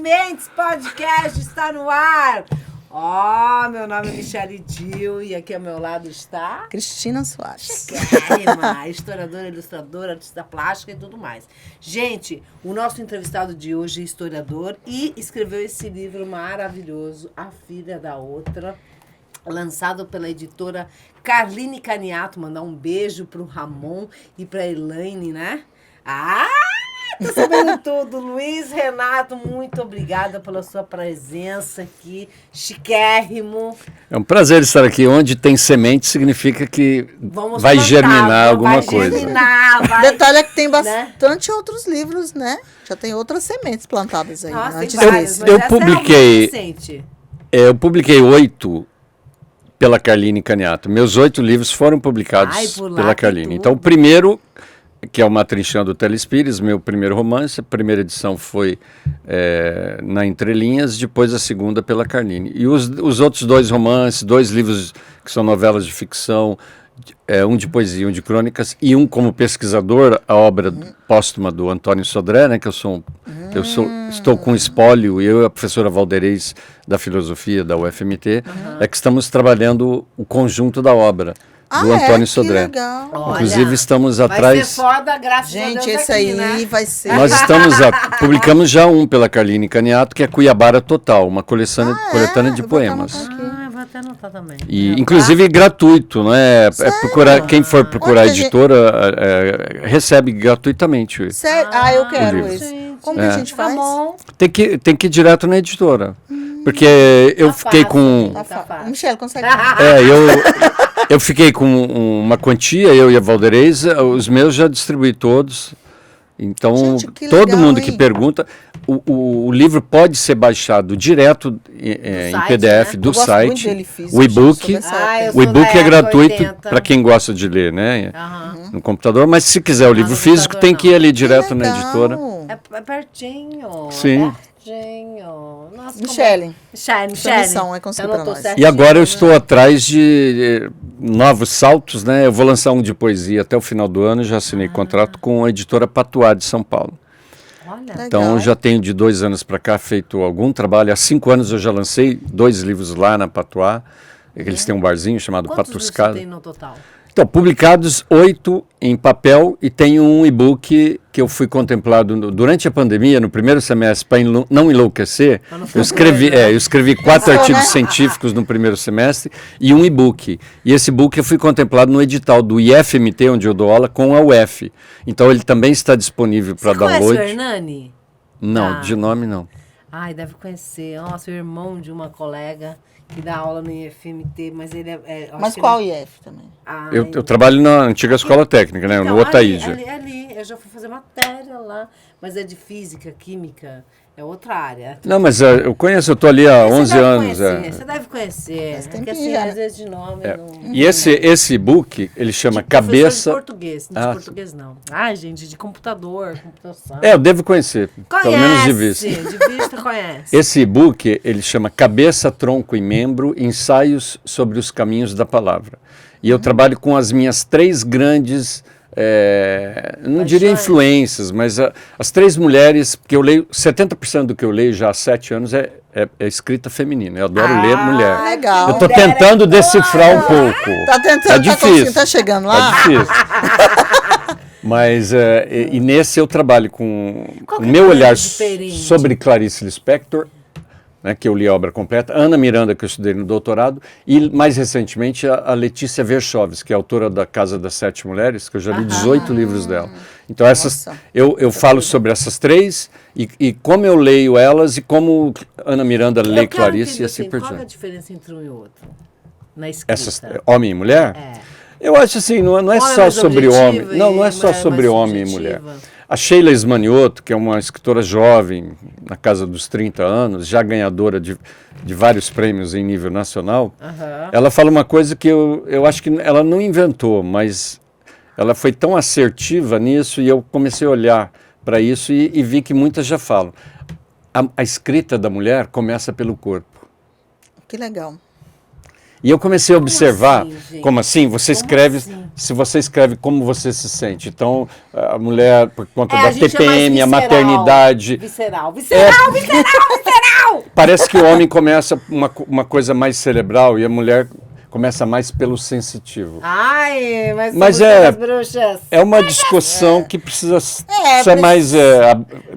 Sementes Podcast está no ar. Meu nome é Michele Dil e aqui ao meu lado está... Cristina Soares. Chiquérrima, historiadora, ilustradora, artista plástica e tudo mais. Gente, o nosso entrevistado de hoje é historiador e escreveu esse livro maravilhoso, A Filha da Outra, lançado pela editora Carline Caniato. Mandar um beijo pro Ramon e pra Elaine, né? Tá sabendo tudo. Luiz Renato, muito obrigada pela sua presença aqui. Chiquérrimo. É um prazer estar aqui. Onde tem semente significa que vai germinar alguma coisa. Detalhe é que tem bastante outros livros, né? Já tem outras sementes plantadas aí. Nossa, antes tem várias, desse. mas essa eu publiquei 8 pela Carline Caniato. Meus 8 livros foram publicados pela Carline. Então, o primeiro, que é o Matrinchão do Telespires, meu primeiro romance, a primeira edição foi na Entrelinhas, depois a segunda pela Carline. E os outros 2 romances, 2 livros que são novelas de ficção, um de poesia, um de crônicas, e um como pesquisador, a obra póstuma do Antônio Sodré, né, que estou com espólio, e eu e a professora Valderez da Filosofia da UFMT, é que estamos trabalhando o conjunto da obra do Antônio Sodré. Legal. Inclusive, estamos atrás... Vai ser foda, graças a Deus. Gente, esse aqui, aí, né? vai ser... Nós publicamos já um pela Carline Caniato, que é Cuiabara Total, uma coletânea de poemas. Vou até anotar também. E, inclusive, gratuito, né? Quem for procurar a editora recebe gratuitamente. Sério? Eu quero esse. Gente, Como que a gente faz? Tem que ir direto na editora. Porque eu fiquei com... Michele, consegue? Eu fiquei com uma quantia, eu e a Valderez, os meus já distribuí todos. Então, Gente, todo legal, mundo hein? que pergunta, o livro pode ser baixado direto em PDF, né? do site. Dele, O e-book, o é gratuito para quem gosta de ler, né? No computador, mas se quiser o livro físico, tem que ir ali direto na editora. É pertinho. Sim. Nossa, Michele. Michele. Missão é conseguir para nós. E agora eu estou atrás de novos saltos, né? Eu vou lançar um de poesia até o final do ano, já assinei contrato com a editora Patuá de São Paulo. Olha. Então já tenho de 2 anos para cá feito algum trabalho. Há 5 anos eu já lancei 2 livros lá na Patuá. Eles têm um barzinho chamado Patuscada. Quantos livros você tem no total? Então, publicados 8 em papel e tem um e-book que eu fui contemplado durante a pandemia, no primeiro semestre, para não enlouquecer. Eu escrevi 4 artigos científicos no primeiro semestre e um e-book. E esse e-book eu fui contemplado no edital do IFMT, onde eu dou aula, com a UF. Então, ele também está disponível para download. Você conhece o Hernani? Não, de nome não. Ai, deve conhecer. Nossa, o irmão de uma colega que dá aula no IFMT, mas ele Mas qual IF também? Eu trabalho na antiga escola técnica, né? No Otaíde. Ali, eu já fui fazer matéria lá, mas é de física, química, é outra área. Não, mas eu conheço, eu estou ali há 11 anos. Você deve conhecer, porque assim, às vezes de nome... E esse e-book, ele chama Cabeça... De português, não de português não. Ai, gente, de computação. Eu devo conhecer, pelo menos de vista. De vista conhece. Esse e-book, ele chama Cabeça, Tronco e Membro, Ensaios sobre os Caminhos da Palavra. E eu trabalho com as minhas 3 grandes... não diria influências, mas as 3 mulheres, porque eu leio, 70% do que eu leio já há 7 anos é escrita feminina. Eu adoro ler mulher. Legal. Eu estou tentando decifrar um pouco. Tá tentando, tá difícil. Tá chegando lá? Tá difícil. Mas, e nesse eu trabalho com o meu olhar sobre Clarice Lispector, né, que eu li a obra completa, Ana Miranda, que eu estudei no doutorado, e mais recentemente a Letícia Verchoves, que é autora da Casa das 7 Mulheres, que eu já li 18 livros dela. Então eu falo sobre essas 3 e como eu leio elas e como Ana Miranda lê Clarice e assim por diante. Qual é a diferença entre um e outro na escrita? Homem e mulher? Eu acho assim, não é só sobre homem. Não é só sobre homem e mulher. A Sheila Ismanioto, que é uma escritora jovem, na casa dos 30 anos, já ganhadora de vários prêmios em nível nacional, ela fala uma coisa que eu acho que ela não inventou, mas ela foi tão assertiva nisso e eu comecei a olhar para isso e vi que muitas já falam. A escrita da mulher começa pelo corpo. Que legal. E eu comecei a observar, assim, como assim? Você escreve, se você escreve como você se sente. Então, a mulher, por conta da TPM, a maternidade... Visceral. Parece que o homem começa uma coisa mais cerebral e a mulher começa mais pelo sensitivo. Ai, mas bruxas. É uma discussão que precisa ser mais...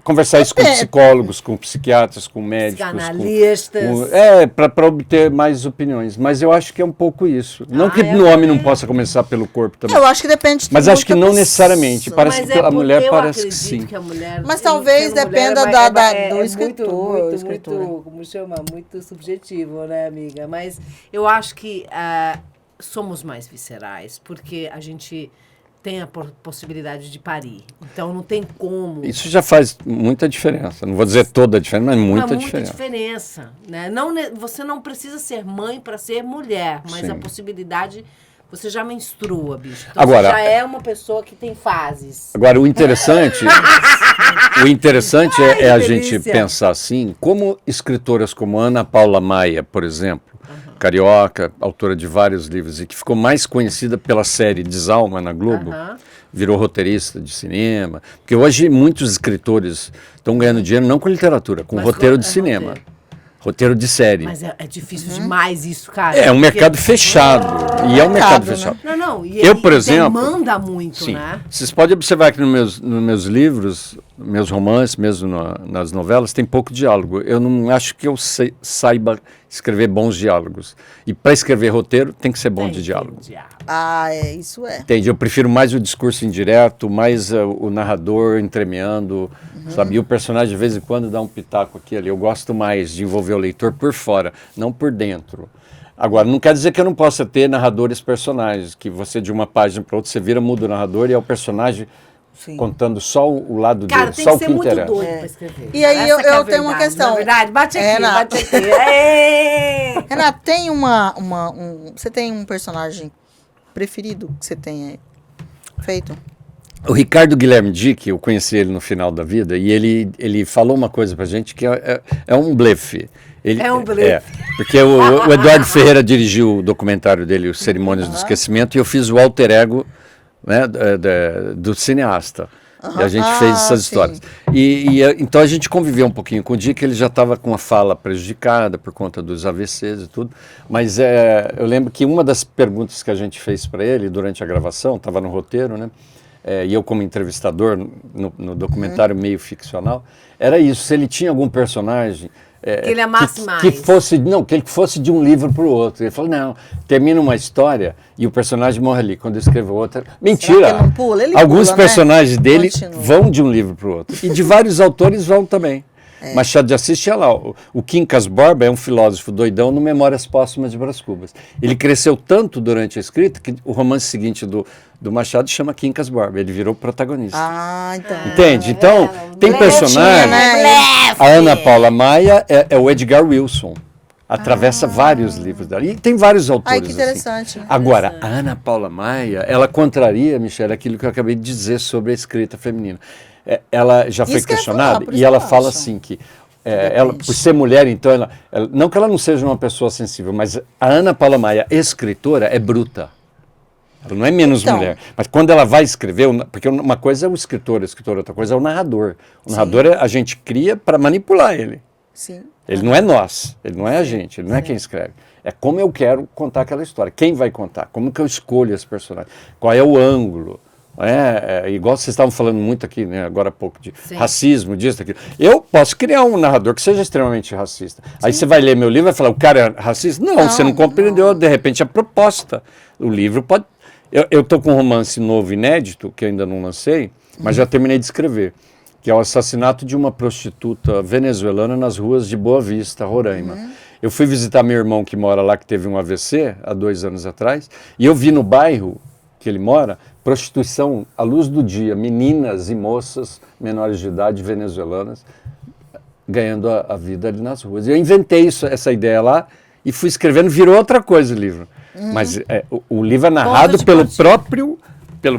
conversar isso com psicólogos, com psiquiatras, com médicos. Psicanalistas. Para obter mais opiniões. Mas eu acho que é um pouco isso. Não que no homem não possa começar pelo corpo também. Eu acho que depende de Mas acho que não necessariamente. Parece que a mulher parece que sim. Que a mulher, mas talvez dependa do escritor. Muito, como chama? Muito subjetivo, né, amiga? Mas eu acho que somos mais viscerais, porque a gente tem a possibilidade de parir. Então não tem como. Isso já faz muita diferença. Não vou dizer toda a diferença, mas muita diferença. Né? Você não precisa ser mãe para ser mulher, mas a possibilidade... Você já menstrua, bicho. Então agora, você já é uma pessoa que tem fases. Agora, o interessante é a gente pensar assim, como escritoras como Ana Paula Maia, por exemplo, carioca, autora de vários livros, e que ficou mais conhecida pela série Desalma na Globo, virou roteirista de cinema. Porque hoje muitos escritores estão ganhando dinheiro não com literatura, com roteiro de cinema. Roteiro de série. Mas é difícil demais isso, cara. É um mercado fechado. E é um mercado fechado. Não. Eu, por exemplo... demanda muito, né? Vocês podem observar que nos meus livros, meus romances, mesmo nas novelas, tem pouco diálogo. Eu não acho que eu saiba escrever bons diálogos. E para escrever roteiro, tem que ser bom de diálogo. Isso é. Entende? Eu prefiro mais o discurso indireto, mais o narrador entremeando, sabe? E o personagem, de vez em quando, dá um pitaco aqui ali. Eu gosto mais de envolver o leitor por fora, não por dentro. Agora, não quer dizer que eu não possa ter narradores personagens, que você, de uma página para outra, você vira, muda o narrador e é o personagem contando só o lado dele, só o que interessa. Cara, tem que ser muito doido para escrever. E aí eu tenho uma questão. Na verdade, bate aqui. Renato, tem você tem um personagem preferido que você tenha feito? O Ricardo Guilherme Dick, eu conheci ele no final da vida, e ele falou uma coisa pra gente que é um blefe. É um blefe. Porque o Eduardo Ferreira dirigiu o documentário dele, Os Cerimônias do Esquecimento, e eu fiz o alter ego, né, do cineasta. E a gente fez essas histórias. Então a gente conviveu um pouquinho com o Dick, ele já estava com a fala prejudicada por conta dos AVCs e tudo. Mas eu lembro que uma das perguntas que a gente fez para ele durante a gravação, estava no roteiro, né? E eu como entrevistador no documentário meio ficcional, era isso, se ele tinha algum personagem que ele amasse mais. Que ele fosse de um livro para o outro. Ele falou, não, termina uma história e o personagem morre ali. Quando eu escrevo outra... Mentira! Ele não pula? Ele alguns pula, personagens dele Continua. Vão de um livro para o outro. E de vários autores vão também. Machado de Assis tinha lá. O Quincas Borba é um filósofo doidão no Memórias Póstumas de Brás Cubas. Ele cresceu tanto durante a escrita que o romance seguinte do Machado chama Quincas Borba. Ele virou protagonista. Então. Entende? Então, tem personagem... A Ana Paula Maia é o Edgar Wilson. Atravessa vários livros dela. E tem vários autores. Que interessante. Assim. Agora, a Ana Paula Maia, ela contraria, Michele, aquilo que eu acabei de dizer sobre a escrita feminina. Ela já foi questionada e ela fala assim que ela, por ser mulher, então, não que ela não seja uma pessoa sensível, mas a Ana Paula Maia, escritora, é bruta. Ela não é menos mulher. Mas quando ela vai escrever, porque uma coisa é o escritor, outra coisa é o narrador. O narrador a gente cria para manipular ele. Sim. Ele não é nós, ele não é a gente, ele não é quem escreve. É como eu quero contar aquela história. Quem vai contar? Como que eu escolho esse personagem? Qual é o ângulo? Igual vocês estavam falando muito aqui, né, agora há pouco, de racismo, disso, daquilo. Eu posso criar um narrador que seja extremamente racista. Aí você vai ler meu livro e vai falar, o cara é racista? Não, você não compreendeu, de repente, a proposta. O livro pode... Eu estou com um romance novo, inédito, que ainda não lancei, mas já terminei de escrever, que é o assassinato de uma prostituta venezuelana nas ruas de Boa Vista, Roraima. Eu fui visitar meu irmão que mora lá, que teve um AVC, há 2 anos atrás, e eu vi no bairro que ele mora, prostituição à luz do dia, meninas e moças menores de idade venezuelanas ganhando a vida ali nas ruas. Eu inventei essa ideia lá e fui escrevendo, virou outra coisa o livro. Mas o livro é narrado pelo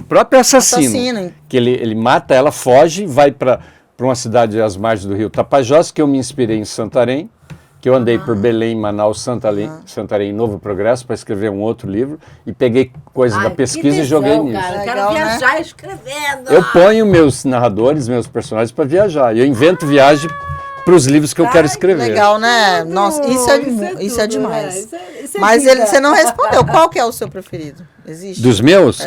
próprio assassino. Que ele mata ela, foge, vai para uma cidade às margens do rio Tapajós, que eu me inspirei em Santarém, que eu andei por Belém, Manaus, Santarém, Novo Progresso para escrever um outro livro e peguei coisas da pesquisa e joguei nisso. Cara, eu quero viajar escrevendo. Eu ponho meus narradores, meus personagens para viajar. Eu invento viagem para os livros que eu quero escrever. Legal, né? Nossa, isso é demais. Mas você não respondeu. Qual que é o seu preferido? Existe? Dos meus?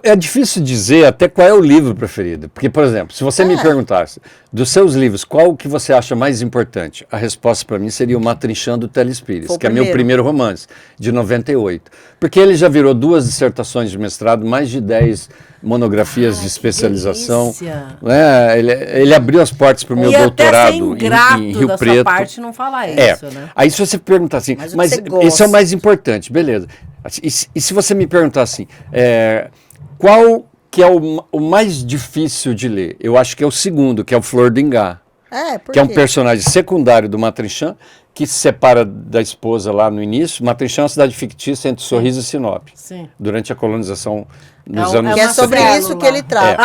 É difícil dizer até qual é o livro preferido. Porque, por exemplo, se você me perguntasse, dos seus livros, qual que você acha mais importante? A resposta para mim seria o Matrinchã do Teles Pires, que é meu primeiro romance, de 98. Porque ele já virou 2 dissertações de mestrado, mais de 10 monografias de especialização. Né? Ele abriu as portas para o meu doutorado em Rio Preto. Sua parte não falar isso, né? Aí se você perguntar assim, mas esse é o mais importante, beleza. E se você me perguntar assim, qual que é o mais difícil de ler? Eu acho que é o segundo, que é o Flor do Ingá. Que é um personagem secundário do Matrinchã, que se separa da esposa lá no início. Matrinchã é uma cidade fictícia entre Sorriso e Sinop. Sim. Durante a colonização nos anos 70. Que é sobre isso que ele trata.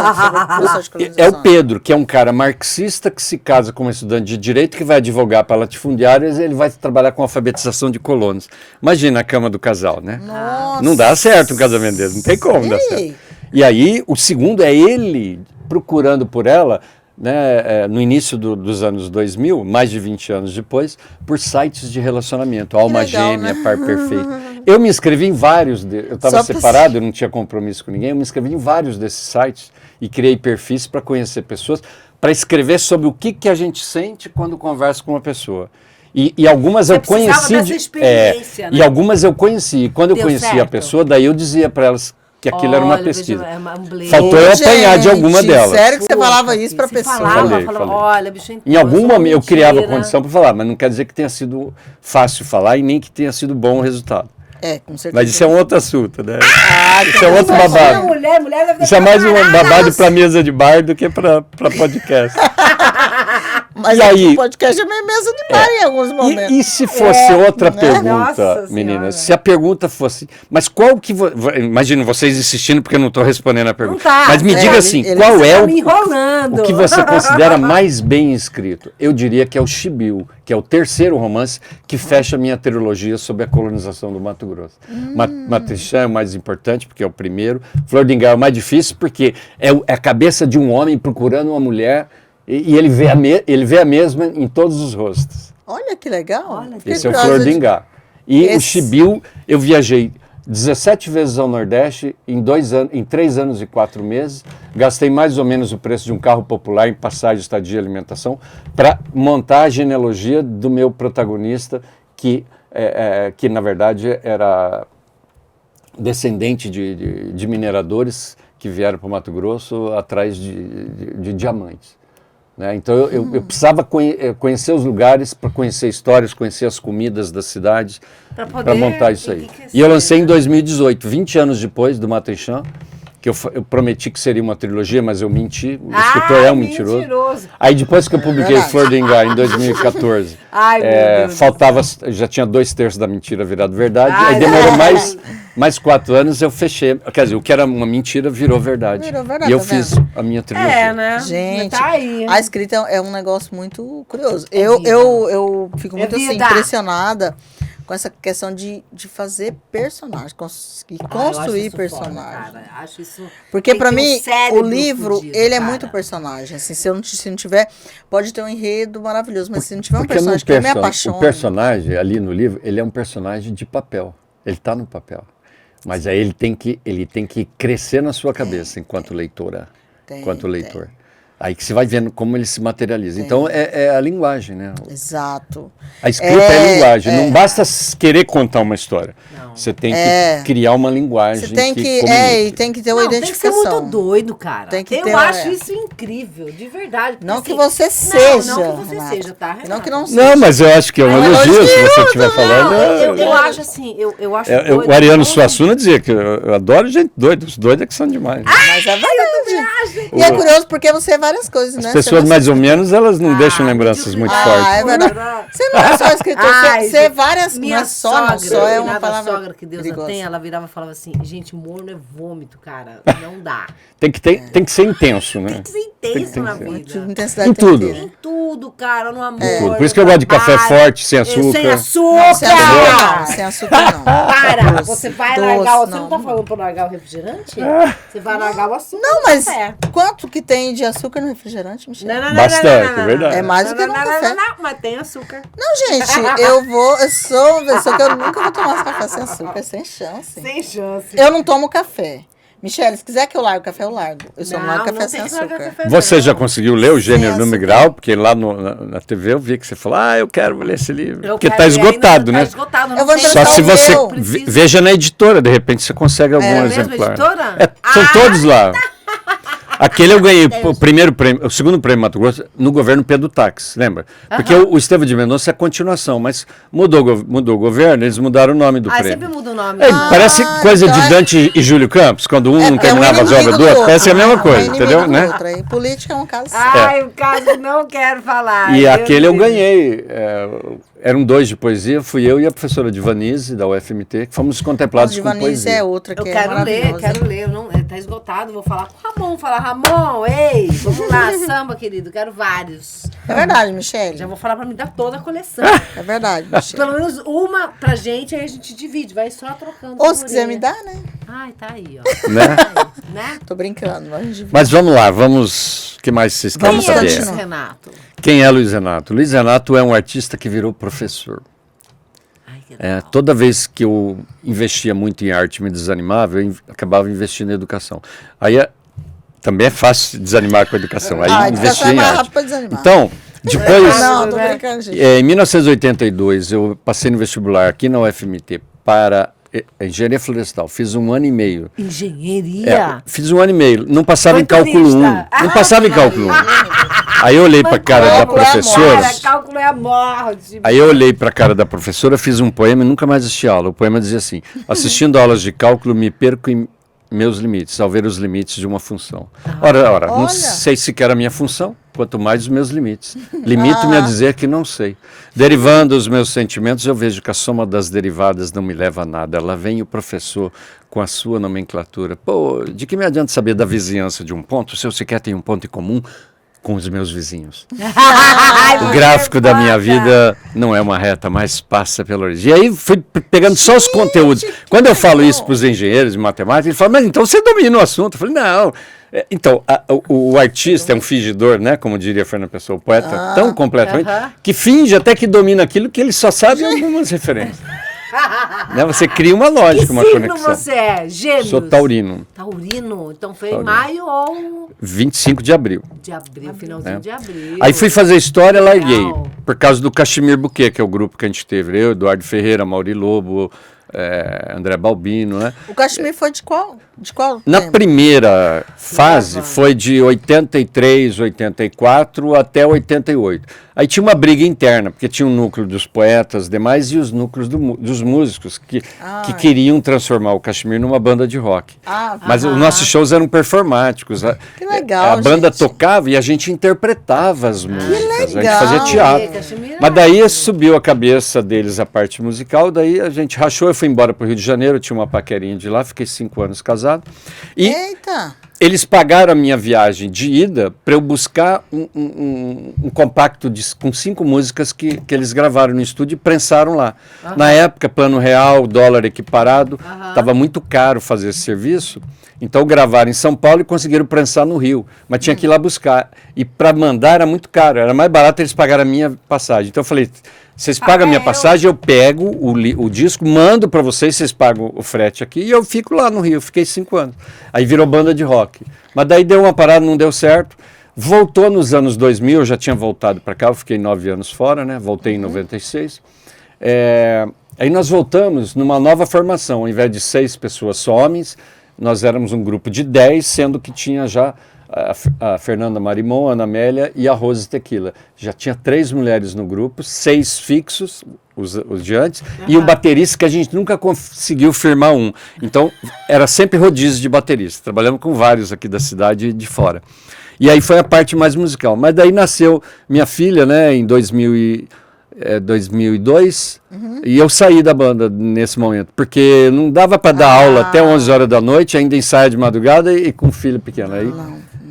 É o Pedro, que é um cara marxista que se casa com uma estudante de direito que vai advogar para latifundiários e ele vai trabalhar com alfabetização de colonos. Imagina a cama do casal, né? Nossa. Não dá certo um casamento desse, não tem como dar certo. E aí, o segundo é ele procurando por ela, né, no início dos anos 2000, mais de 20 anos depois, por sites de relacionamento, Alma Gêmea, Par Perfeito. Eu me inscrevi em vários, eu estava separado, eu não tinha compromisso com ninguém, eu me inscrevi em vários desses sites e criei perfis para conhecer pessoas, para escrever sobre o que a gente sente quando conversa com uma pessoa. E algumas eu conheci. Dessa experiência, né? E algumas eu conheci. E quando eu conheci a pessoa, daí eu dizia para elas que aquilo era uma pesquisa. Faltou eu apanhar de alguma delas. Sério que você falava isso para a pessoa? Falei. Olha, bicho, em algum momento eu criava condição para falar, mas não quer dizer que tenha sido fácil falar e nem que tenha sido bom o resultado. Com certeza. Mas isso é um outro assunto, né? Isso é outro babado. Mulher deve isso é mais um babado para mesa de bar do que para podcast. Mas aí, o podcast é meio mesa de bar em alguns momentos. E se fosse outra pergunta, meninas? Se a pergunta fosse, mas qual que... Imagino vocês insistindo porque eu não estou respondendo a pergunta. Mas me diga assim, qual é o que você considera mais bem escrito? Eu diria que é o Chibiu, que é o terceiro romance que fecha a minha trilogia sobre a colonização do Mato Grosso. Matrinchã é o mais importante, porque é o primeiro. Flor do Ingá é o mais difícil, porque é a cabeça de um homem procurando uma mulher e ele vê a mesma em todos os rostos. Olha que legal. Esse é o Flor do Ingá. E o Chibiu, eu viajei 17 vezes ao Nordeste em 3 anos e 4 meses. Gastei mais ou menos o preço de um carro popular em passagem, estadia e alimentação para montar a genealogia do meu protagonista, que na verdade era descendente de mineradores que vieram para o Mato Grosso atrás de diamantes. Né? Então eu precisava conhecer os lugares para conhecer histórias, conhecer as comidas das cidades, para montar isso aí. E eu lancei em 2018, 20 anos depois do Matrinchã, que eu prometi que seria uma trilogia, mas eu menti. O escritor é um mentiroso. Aí depois que eu publiquei Flor do Ingá em 2014, faltava, já tinha 2/3 da mentira virado verdade. Aí demorou mais 4 anos, eu fechei. Quer dizer, o que era uma mentira virou verdade. E eu fiz a minha trilogia. Né? Gente, tá aí. A escrita é um negócio muito curioso. Eu fico muito assim, impressionada com essa questão de fazer personagens, conseguir construir personagens. Foda, acho isso. Porque para mim, o livro, ele é muito personagem. Assim, se não tiver, pode ter um enredo maravilhoso, mas se não tiver um personagem que eu me apaixone. O personagem ali no livro, ele é um personagem de papel. Ele está no papel. Mas aí ele tem que crescer na sua cabeça enquanto leitora. Enquanto leitor. Aí que você vai vendo como ele se materializa. Então, é a linguagem, né? Exato. A escrita é a linguagem. Não basta querer contar uma história. Não. Você tem que criar uma linguagem. Você tem e tem que ter uma identificação. Tem que ser muito doido, cara. Eu acho isso incrível, de verdade. Não que você seja. Não que você seja, tá? Não que não seja. Não, mas eu acho que é um elogio, se você estiver falando. Eu acho assim, eu acho doido. O Ariano Suassuna dizia que eu adoro gente doida. Os doidos é que são demais. Mas é verdade. E é curioso porque você várias coisas, né? As pessoas mais ou menos, elas não deixam lembranças muito fortes. É verdade. Você não é só escritor, você é várias... Minha sogra, só é uma palavra sogra que Deus não tem, ela virava e falava assim, gente, humor não é vômito, cara, não dá. Tem que ser intenso, né? Tem que ser intenso na vida. Intensidade em tudo. Em tudo, cara, no amor. Por isso que eu gosto de café forte, sem açúcar. Sem açúcar! Sem açúcar não. Para, você vai largar o... Você não tá falando pra largar o refrigerante? Você vai largar o açúcar. Não, mas quanto que tem de açúcar no refrigerante, Michel? Não, bastante, é verdade. É mais do que no café. Não, mas tem açúcar. Não, gente, eu sou uma pessoa que eu nunca vou tomar esse café sem açúcar, sem chance. Sem chance. Eu não tomo café. Michele, se quiser que eu largue o café, eu largo. Eu só não largo café sem açúcar. Você já conseguiu ler o Gênero, Número e Grau? Porque lá na TV eu vi que você falou, eu quero ler esse livro. Porque está esgotado, né? Tá esgotado, eu vou só se você veja na editora, de repente você consegue algum exemplar. São todos lá. Aquele eu ganhei o segundo prêmio Mato Grosso no governo Pedro Táxi, lembra? Porque o Estevão de Mendonça é a continuação, mas mudou o governo, eles mudaram o nome do prêmio. Sempre muda o nome. Parece coisa de Dante e Júlio Campos, quando um não terminava as obras do outro, parece a mesma coisa, entendeu? Né? E política é um caso um caso que não quero falar. E aquele eu ganhei. Eram 2 de poesia, fui eu e a professora Divanise, da UFMT, que fomos contemplados com poesia. Divanise é outra que quero ler. Tá esgotado, vou falar com o Ramon, ei, vamos lá, samba, querido, quero vários. É verdade, Michele. Já vou falar pra me dar toda a coleção. É verdade, Michele. Pelo menos uma pra gente, aí a gente divide, vai só trocando. Ou se quiser me dar, né? Ai, tá aí, ó. Né? Tô brincando. Mas vamos lá, o que mais vocês querem saber? Quem é Luiz Renato? Quem é Luiz Renato? Luiz Renato é um artista que virou professor. Toda vez que eu investia muito em arte e me desanimava, eu acabava investindo em educação. Aí também é fácil desanimar com a educação. Aí investi em arte. Então, depois, tô brincando, gente. Em 1982, eu passei no vestibular aqui na UFMT para engenharia florestal. Fiz 1 ano e meio. Engenharia? Fiz 1 ano e meio. Não passava em cálculo 1. Não passava em cálculo 1. Aí eu olhei para a cara da professora. Cálculo é a morte. Aí eu olhei para a cara da professora, fiz um poema e nunca mais assisti aula. O poema dizia assim: assistindo aulas de cálculo, me perco em meus limites, ao ver os limites de uma função. Ora, não sei sequer a minha função, quanto mais os meus limites. Limito-me a dizer que não sei. Derivando os meus sentimentos, eu vejo que a soma das derivadas não me leva a nada. Lá vem o professor com a sua nomenclatura. Pô, de que me adianta saber da vizinhança de um ponto, se eu sequer tenho um ponto em comum com os meus vizinhos? O gráfico da minha vida não é uma reta, mas passa pela origem. E aí fui pegando só os conteúdos. Quando eu falo isso para os engenheiros de matemática, eles falam, mas então você domina o assunto. Eu falei, não. Então, o artista é um fingidor, né? Como diria Fernando Pessoa, o poeta, tão completamente, que finge até que domina aquilo que ele só sabe algumas referências. Né? Você cria uma lógica, uma conexão. Que signo você é? Gêmeos? Sou taurino. Taurino? Então foi em maio ou... 25 de abril. De abril, finalzinho de abril. Aí fui fazer história, larguei. Por causa do Cachemir Bouquet, que é o grupo que a gente teve. Eu, Eduardo Ferreira, Mauri Lobo, André Balbino, né? O Cachemir foi de qual Na tempo? Primeira fase foi de 83, 84 até 88. Aí tinha uma briga interna, porque tinha um núcleo dos poetas demais e os núcleos dos músicos que queriam transformar o Cachemir numa banda de rock. Mas os nossos shows eram performáticos. Que legal, a banda gente. tocava e a gente interpretava as músicas. Que legal. A gente fazia teatro. Mas daí subiu a cabeça deles a parte musical, daí a gente rachou, eu fui embora para o Rio de Janeiro, tinha uma paquerinha de lá, fiquei 5 anos casado. E eita! Eles pagaram a minha viagem de ida para eu buscar um compacto com 5 músicas que eles gravaram no estúdio e prensaram lá. Na época, plano real, dólar equiparado, estava muito caro fazer esse serviço. Então gravaram em São Paulo e conseguiram prensar no Rio. Mas tinha que ir lá buscar. E para mandar era muito caro. Era mais barato eles pagarem a minha passagem. Então eu falei, vocês pagam a minha passagem, eu pego o disco, mando para vocês pagam o frete aqui e eu fico lá no Rio. Fiquei 5 anos. Aí virou banda de rock. Mas daí deu uma parada, não deu certo. Voltou nos anos 2000, eu já tinha voltado para cá, eu fiquei 9 anos fora, né? Voltei em 96. Aí nós voltamos numa nova formação. Ao invés de 6 pessoas só homens, nós éramos um grupo de 10, sendo que tinha já a Fernanda Marimon, a Ana Amélia e a Rose Tequila. Já tinha 3 mulheres no grupo, 6 fixos, os de antes, e um baterista que a gente nunca conseguiu firmar um. Então, era sempre rodízio de baterista. Trabalhamos com vários aqui da cidade e de fora. E aí foi a parte mais musical. Mas daí nasceu minha filha, né, em 2002, e eu saí da banda nesse momento, porque não dava para dar aula até 11 horas da noite, ainda ensaio de madrugada e com filho pequeno. Aí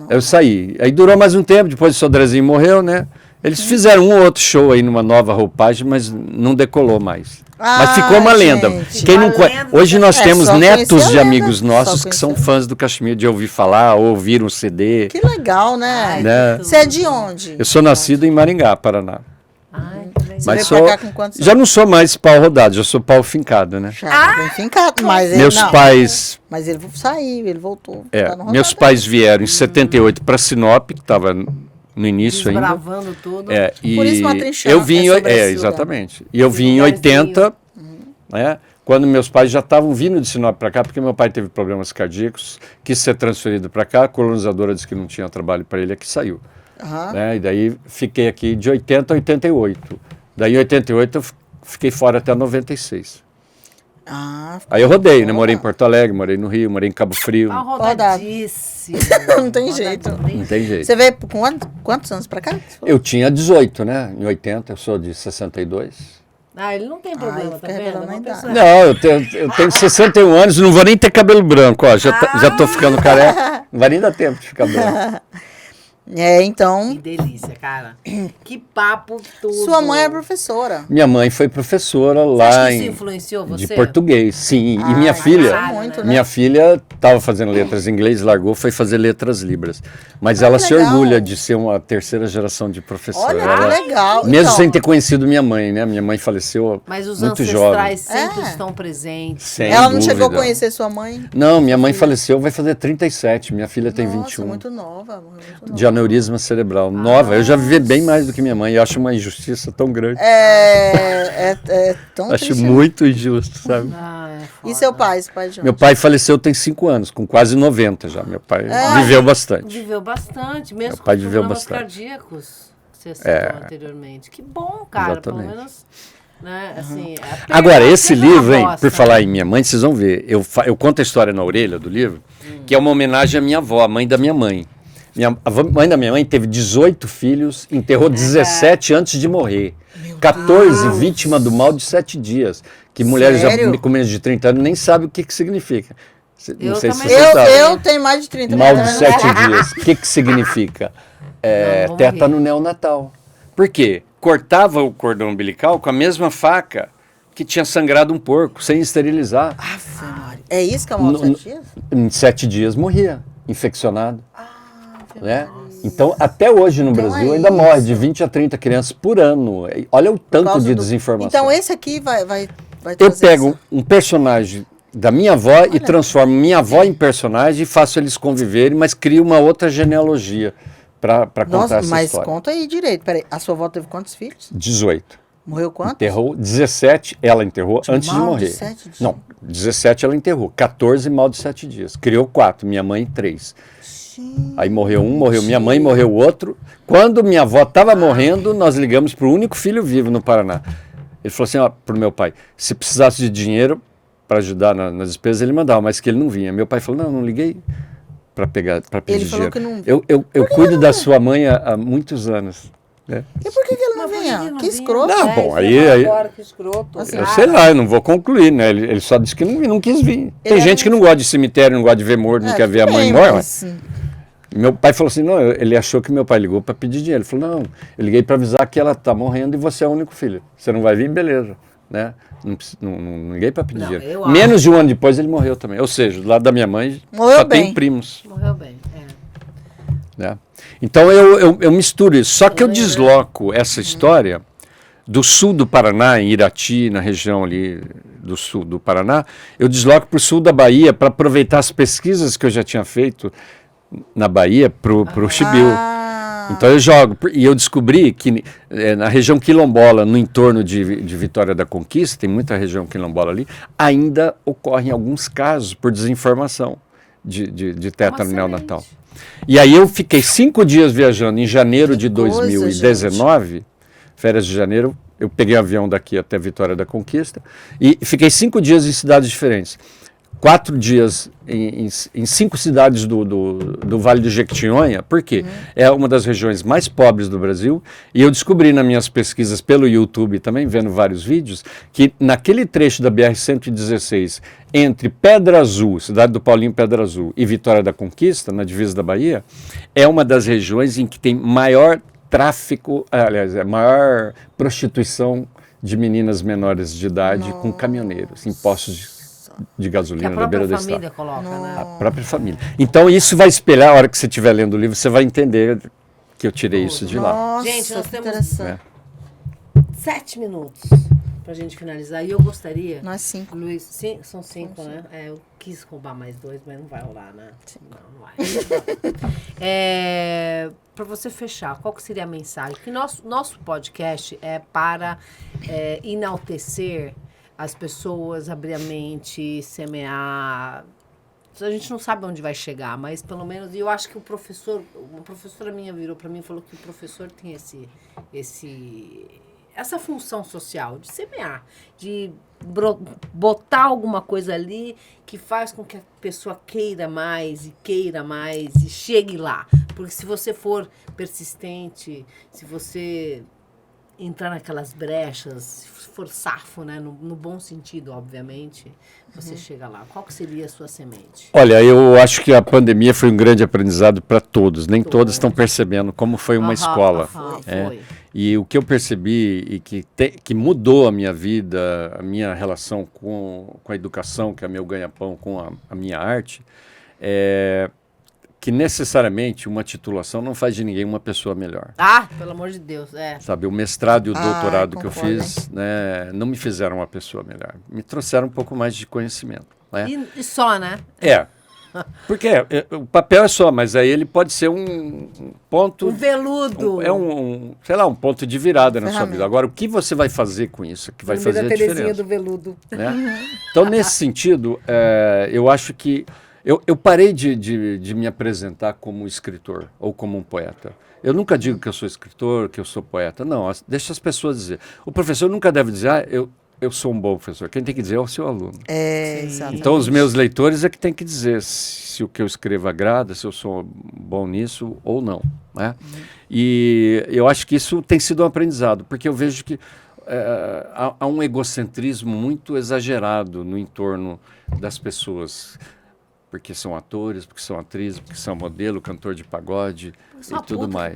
eu saí. Aí durou mais um tempo, depois o Sodrezinho morreu, né? Eles fizeram um ou outro show aí numa nova roupagem, mas não decolou mais. Mas ficou uma lenda. Quem não hoje nós temos netos de amigos nossos que são fãs do Kashmir, de ouvir falar, ou ouvir um CD. Que legal, né? Você é de onde? Eu sou nascido em Maringá, Paraná. Mas sou, já não sou mais pau rodado, já sou pau fincado, né? Já bem fincado, mas meus pais... Mas ele saiu, ele voltou. Meus pais vieram em 78 para Sinop, que estava no início ainda. Desbravando tudo. E por isso uma trinchão. Eu vim, exatamente. E eu vim em 80, né? Quando meus pais já estavam vindo de Sinop para cá, porque meu pai teve problemas cardíacos, quis ser transferido para cá, a colonizadora disse que não tinha trabalho para ele, aqui saiu. Né? E daí fiquei aqui de 80 a 88. Daí em 88 eu fiquei fora até 96. Aí eu rodei, né? Morei em Porto Alegre, morei no Rio, morei em Cabo Frio. Rodadíssimo. Não tem jeito. Não tem jeito. Você veio com quantos anos para cá? Eu tinha 18, né? Em 80, eu sou de 62. Ele não tem problema, tá vendo? Não, eu tenho 61 anos, não vou nem ter cabelo branco, ó. Já tô ficando careca. Não vai nem dar tempo de ficar branco. Então... Que delícia, cara. Que papo tudo. Sua mãe é professora. Minha mãe foi professora lá Você acha que isso influenciou você? De português, sim. E minha filha, minha filha estava fazendo letras em inglês, largou, foi fazer letras libras. Mas ela se orgulha de ser uma terceira geração de professora. Olha, que legal. Mesmo sem ter conhecido minha mãe, né? Minha mãe faleceu mas os muito jovem. ancestrais sempre estão presentes. Sem ela não dúvida. chegou a conhecer sua mãe? Não, minha mãe faleceu, vai fazer 37. Minha filha tem 21. Muito nova. De aneurisma cerebral. Nova. Eu já vivi bem mais do que minha mãe. Eu acho uma injustiça tão grande. É tão acho triste. muito injusto, sabe? E seu pai? Meu pai faleceu tem 5 anos, com quase 90 já. Meu pai viveu bastante. Viveu bastante, mesmo meu pai com viveu problemas bastante. Cardíacos, você citou anteriormente. Que bom, cara. Exatamente. Pelo menos... Né? Assim, agora, esse livro, hein, por falar em minha mãe, vocês vão ver. Eu conto a história na orelha do livro, que é uma homenagem à minha avó, a mãe da minha mãe. A mãe da minha mãe teve 18 filhos, enterrou 17 antes de morrer. 14 vítima do mal de 7 dias. Que mulheres já com menos de 30 anos nem sabem o que significa. Não sei se você sabe. Eu tenho mais de 30 anos. Mal de 7 dias. O que significa? Tétano neonatal. Por quê? Cortava o cordão umbilical com a mesma faca que tinha sangrado um porco, sem esterilizar. É isso que é o mal de 7 dias? Em 7 dias morria, infeccionado. Né? Então, até hoje no Brasil, ainda morre de 20 a 30 crianças por ano. Olha o tanto de desinformação. Então, esse aqui vai eu pego um personagem da minha avó e transformo minha avó em personagem e faço eles conviverem, mas crio uma outra genealogia para contar essa história. Mas conta aí direito. Peraí, a sua avó teve quantos filhos? 18. Morreu quantos? Enterrou 17, ela enterrou antes de morrer. 7 dias. Não, 17 ela enterrou, 14 mal de 7 dias. Criou 4, minha mãe 3. Aí morreu um, morreu minha mãe, morreu o outro. Quando minha avó estava morrendo, nós ligamos para o único filho vivo no Paraná. Ele falou assim, para o meu pai, se precisasse de dinheiro para ajudar nas despesas, ele mandava, mas que ele não vinha. Meu pai falou, não liguei para pedir dinheiro. Que não... Eu cuido da sua mãe há muitos anos. Né? E por que ele não vinha? Que escroto. Não, bom, aí agora, que escroto. Assim, eu sei lá, eu não vou concluir, né? Ele só disse que não quis vir. Tem gente que não gosta de cemitério, não gosta de ver morto, não quer ver a mãe morta. Mas... Meu pai falou assim, não, ele achou que meu pai ligou para pedir dinheiro. Ele falou, não, eu liguei para avisar que ela está morrendo e você é o único filho. Você não vai vir, beleza. Né? Não liguei para pedir dinheiro. Menos de um ano depois ele morreu também. Ou seja, do lado da minha mãe só tem primos. Morreu bem, Né? Então eu misturo isso. Só que eu desloco essa história do sul do Paraná, em Irati, na região ali do sul do Paraná, eu desloco para o sul da Bahia para aproveitar as pesquisas que eu já tinha feito na Bahia para o Chibiu. Então eu jogo. E eu descobri que na região quilombola, no entorno de Vitória da Conquista, tem muita região quilombola ali, ainda ocorrem alguns casos por desinformação de tétano neonatal. E aí eu fiquei 5 dias viajando em janeiro de 2019, férias de janeiro, eu peguei avião daqui até Vitória da Conquista, e fiquei 5 dias em cidades diferentes. 4 dias em 5 cidades do Vale do Jequitinhonha. Por quê? É uma das regiões mais pobres do Brasil. E eu descobri nas minhas pesquisas pelo YouTube, também vendo vários vídeos, que naquele trecho da BR-116, entre Pedra Azul, cidade do Paulinho Pedra Azul, e Vitória da Conquista, na divisa da Bahia, é uma das regiões em que tem maior tráfico, aliás, maior prostituição de meninas menores de idade com caminhoneiros, em postos de gasolina da beira da estrada. Coloca, né? A própria família. Então isso vai espelhar, a hora que você estiver lendo o livro, você vai entender que eu tirei isso de lá. Nossa, gente, nós temos interessante. 7 minutos pra gente finalizar. E eu gostaria... Nós 5. Luiz, são 5, né? Eu quis roubar mais 2, mas não vai rolar, né? Sim. Não vai. Para você fechar, qual que seria a mensagem? Que nosso podcast é para enaltecer as pessoas, abrir a mente, semear. A gente não sabe onde vai chegar, mas pelo menos... eu acho que uma professora minha virou para mim e falou que o professor tem essa função social de semear, de botar alguma coisa ali que faz com que a pessoa queira mais e chegue lá. Porque se você for persistente, se você entrar naquelas brechas, se for safo, né, no bom sentido, obviamente, você chega lá. Qual que seria a sua semente? Olha, eu acho que a pandemia foi um grande aprendizado para todos. Nem todos estão percebendo como foi uma escola. Foi. E o que eu percebi e que mudou a minha vida, a minha relação com a educação, que é meu ganha-pão, com a minha arte, é que necessariamente uma titulação não faz de ninguém uma pessoa melhor. Pelo amor de Deus, Sabe, o mestrado e o doutorado que eu fiz, né, não me fizeram uma pessoa melhor. Me trouxeram um pouco mais de conhecimento. Né? E só, né? Porque o papel é só, mas aí ele pode ser um ponto... Um veludo. Sei lá, um ponto de virada na sua vida. Agora, o que você vai fazer com isso? Que vai fazer a diferença. Do veludo. Né? Então, nesse sentido, eu acho que eu parei de me apresentar como escritor ou como um poeta. Eu nunca digo que eu sou escritor, que eu sou poeta. Não, deixa as pessoas dizer. O professor nunca deve dizer, eu sou um bom professor. Quem tem que dizer é o seu aluno. Exatamente. Então, os meus leitores é que tem que dizer se o que eu escrevo agrada, se eu sou bom nisso ou não. Né? E eu acho que isso tem sido um aprendizado, porque eu vejo que há um egocentrismo muito exagerado no entorno das pessoas. Porque são atores, porque são atrizes, porque são modelo, cantor de pagode e tudo mais.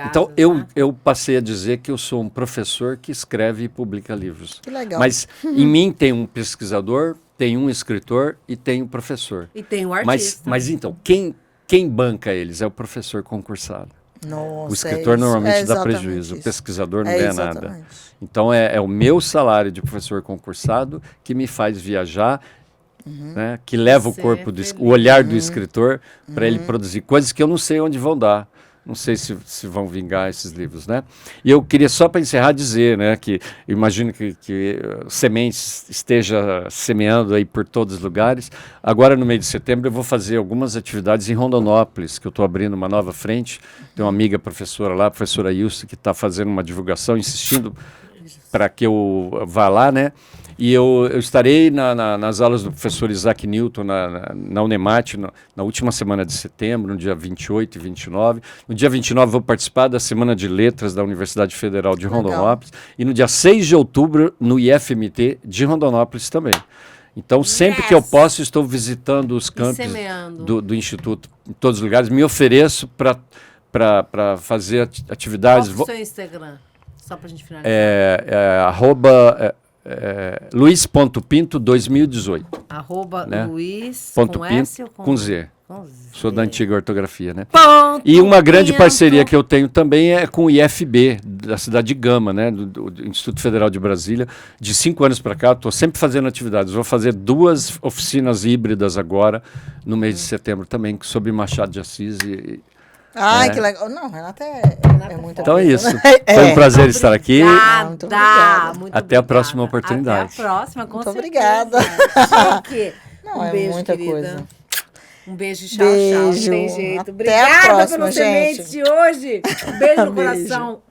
Então, eu passei a dizer que eu sou um professor que escreve e publica livros. Que legal. Mas em mim tem um pesquisador, tem um escritor e tem um professor. E tem um artista. Mas então, quem banca eles é o professor concursado. Nossa, o escritor normalmente dá prejuízo, o pesquisador não ganha nada. Então, é o meu salário de professor concursado que me faz viajar, né, que leva o corpo, o olhar do escritor para ele produzir coisas que eu não sei onde vão dar. Não sei se vão vingar esses livros, né? E eu queria só para encerrar dizer, né, que imagino que sementes esteja semeando aí por todos os lugares. Agora, no mês de setembro, eu vou fazer algumas atividades em Rondonópolis, que eu estou abrindo uma nova frente. Tem uma amiga professora lá, a professora Ilse, que está fazendo uma divulgação, insistindo para que eu vá lá, né? E eu estarei nas aulas do professor Isaac Newton, na Unemat, na última semana de setembro, no dia 28 e 29. No dia 29 vou participar da Semana de Letras da Universidade Federal de Rondonópolis. E no dia 6 de outubro, no IFMT de Rondonópolis também. Então, sempre que eu posso, estou visitando os campos do Instituto, em todos os lugares. Me ofereço para fazer atividades. Qual é o seu Instagram? Só para a gente finalizar. Luiz.pinto 2018. Né? Luiz com S ou com Z? Com Z. Sou da antiga ortografia, né? E uma grande parceria que eu tenho também é com o IFB, da cidade de Gama, né? Do Instituto Federal de Brasília. De 5 anos para cá, estou sempre fazendo atividades. Vou fazer 2 oficinas híbridas agora, no mês de setembro também, sobre Machado de Assis que legal. Não, Renata é muito Então é isso. Foi um prazer estar aqui. Muito obrigada. Até a próxima oportunidade. Até a próxima, com certeza. Obrigada. Um beijo, muita querida. Coisa. Um beijo, tchau, tchau. Não tem jeito. Até Obrigada a próxima, pelo semente de hoje. Beijo no coração.